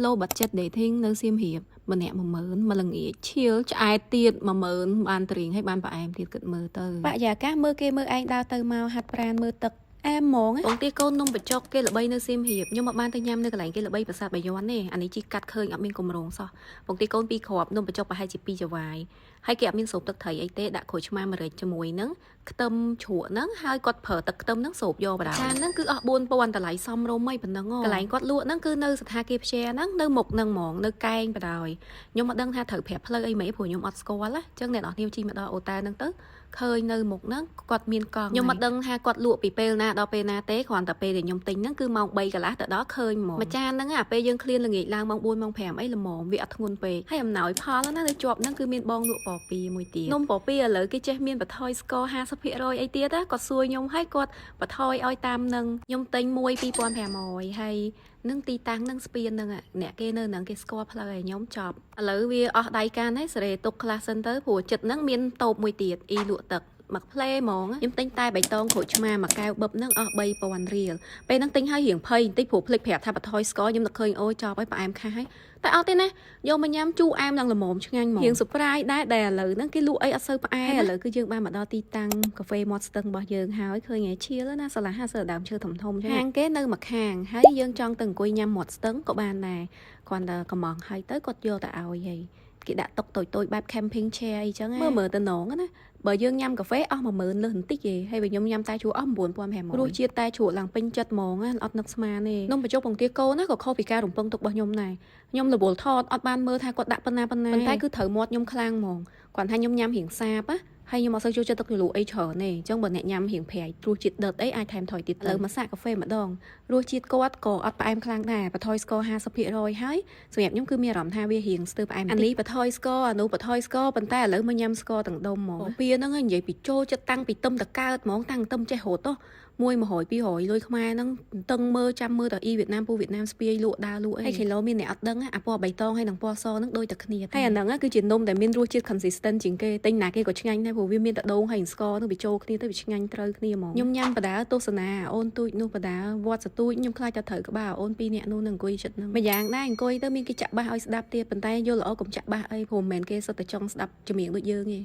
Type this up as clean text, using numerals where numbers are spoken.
low budget dating នៅសៀមរាបម្នាក់10000មកល្ងាចឈៀលឆ្អែតទៀត10000បានត្រៀងឲ្យបានប្រអែមទៀតគិតមើលទៅបរិយាកាសមើលគេមើលឯងដើរទៅមកហាត់ប្រាណមើលទឹកអែមហ្មងបងទីកូននំបញ្ចុកគេល្បីនៅសៀមរាបខ្ញុំមកបានទៅញ៉ាំនៅកន្លែងគេល្បីប្រាសាទបាយ័នទេអានេះជីកាត់ឃើញអត់មានកម្រងសោះបងទីកូនពីរគ្រាប់នំបញ្ចុកប្រហែលជា2ចវាយហើយគេអត់មានសូបទឹកត្រីអីទេដាក់ក្រូចឆ្មាម្រេចជាមួយនឹងខ្ទឹមជ្រក់ហ្នឹងហើយគាត់ប្រើទឹកខ្ទឹមហ្នឹងសូបយកបណ្ដាចានហ្នឹងគឺអស់4000តម្លៃសមរម្យប៉ុណ្ណឹងកន្លែងគាត់លក់ហ្នឹងគឺនៅស្ថានភាពផ្ទះហ្នឹងនៅមុខហ្នឹងហ្មងនៅកែងបណ្ដោយខ្ញុំអត់ដឹងថាត្រូវប្រាប់ផ្លូវអីមិនព្រោះខ្ញុំអត់ស្គាល់ណាអញ្ចឹងអ្នកនរគ្នាជិះមកដល់អូតែហ្នឹងទៅឃើញនៅមុខហ្នឹងគាត់មានកង់ខ្ញុំអត់ដឹងថាគាត់លក់ពីពេលណាដល់ពេលណាទេគ្រាន់តែពេលដែលខ្ញុំទិញហ្នឹងគឺម៉ោង3កន្លះទៅដល់ឃើញហ្មងមួយចានហ្នឹងអាពេលយើងឃ្លានល្ងាចឡើងម៉ោង4ម៉ោង5អីល្មមវាអត់ធ្ងន់ពេកហើយអំណោយផលណានៅជាប់ហ្នឹងគឺមានបងលក់ពពីមួយទៀតនំពពីឥឡូវគេចេះមានបន្ថយស្ករ50%អីទៀតណាគាត់សួរខ្ញុំហើយគាត់បន្ថយឲ្យតាមនឹងខ្ញុំទិញមួយ2500ហើយនឹងទីតាំងនឹងស្ពាននឹងអ្នកគេនៅនឹងគេស្គាល់ផ្លូវឲ្យខ្ញុំចប់ឥឡូវវាអស់ដៃកានហើយសេរីទុកខ្លះសិនទៅព្រោះចិត្តហ្នឹងមានតូបមួយទៀតអ៊ីលក់ទឹកមកផ្លេហ្មងខ្ញុំទិញតែបៃតងក្រូចឆ្មាមួយកែវបឹបហ្នឹងអស់3000រៀលពេលហ្នឹងទិញឲ្យរៀងភ័យបន្តិចព្រោះភ្លេចប្រាប់ថាបន្ថយស្ករខ្ញុំនឹកឃើញអូយចប់ហើយផ្អែមខាស់ហើយតែអត់ទេណាយកមកញ៉ាំជូរអែមឡើងល្មមឆ្ងាញ់ហ្មងរៀង surprise ដែរឥឡូវហ្នឹងគេលក់អីអត់សូវផ្អែមឥឡូវគឺយើងបានមកដល់ទីតាំងកាហ្វេមាត់ស្ទឹងរបស់យើងហើយឃើញឯឈៀលណាសាឡាហាសើដើមឈើធំៗចឹងហាងគេនៅម្ខាងហើយយើងចង់ទៅអង្គុយញ៉ាំមាត់ស្ទឹងក៏បានដែរគ្រាន់តែកំងហើយទៅគាត់យកទៅឲ្យហើយគេដាក់តុតូចបែប camping chair អីចឹងមើលទៅណងណាបើយើងញ៉ាំកាហ្វេអស់10000លើសបន្តិចទេហើយបើខ្ញុំញ៉ាំតែជ្រក់អស់9500រសជាតិតែជ្រក់ឡើងពេញចិត្តហ្មងអត់នឹកស្មានទេនំបញ្ចុកពងទាកូនណាក៏ខុសពីការរំពឹងទុករបស់ខ្ញុំដែរខ្ញុំរវល់ថតអត់បានមើលថាគាត់ដាក់ប៉ុណ្ណាប៉ុន្តែគឺត្រូវមាត់ខ្ញុំខ្លាំងហ្មងគាត់ថាខ្ញុំញ៉ាំរៀងសាបណាហើយខ្ញុំអត់សូវចូលចិត្តទឹកជ្រលក់អីច្រើនទេអញ្ចឹងបើអ្នកញ៉ាំរៀងប្រៃរសជាតិដិតអីអាចថែមថយទៀតលើមកសាកកាហ្វេម្ដងរសជាតិគាត់ក៏អត់ផ្អែមខ្លាំងដែរបន្ថយស្ករ50%ហើយសម្រាប់ខ្ញុំគឺមានអារម្មណ៍ថាវារៀងស្ទើរផ្អែមអានេះបន្ថយស្ករអានោះបន្ថយស្ករប៉ុន្តែឥឡូវមកញ៉ាំស្ករទាំងដុំហ្មងពីហ្នឹងនិយាយពីចូលចិត្តតាំងពីទឹមតកើតហ្មងតាំងទឹមចេះរត់ទៅ100 200លុយខ្មែរហ្នឹងតឹងមើលចាំមើលតអ៊ីវៀតណាមពូវៀតណាមស្ពាយលក់ដើរលក់អីហើយគីឡូមានអ្នកអត់ដឹងអាពណ៌បៃតងហើយនឹងពណ៌សហ្នឹងដូចតែគ្នាហើយអាហ្នឹងគឺជានំដែលមានរសជាតិ consistent ជាងគេទិញណាគេក៏ឆ្ងាញ់ដែរព្រោះវាមានតែដូងហើយស្ករទៅវាចូលគ្នាទៅវាឆ្ងាញ់ត្រូវគ្នាហ្មងខ្ញុំញ៉ាំបដាទស្សនាអូនទូចនោះបដាវត្តសទូចខ្ញុំខ្លាចតែត្រូវក្បាលអូន2នាក់នោះនឹងអង្គុយចិត្តហ្នឹងម្យ៉ាងដែរអង្គុយទៅមានគេចាក់បាសឲ្យស្ដាប់ទៀតប៉ុន្តែយល់ល្អកុំចាក់បាសអីព្រោះមិនមែនគេសុទ្ធតែចង់ស្ដាប់ចម្រៀងដូចយើងទេ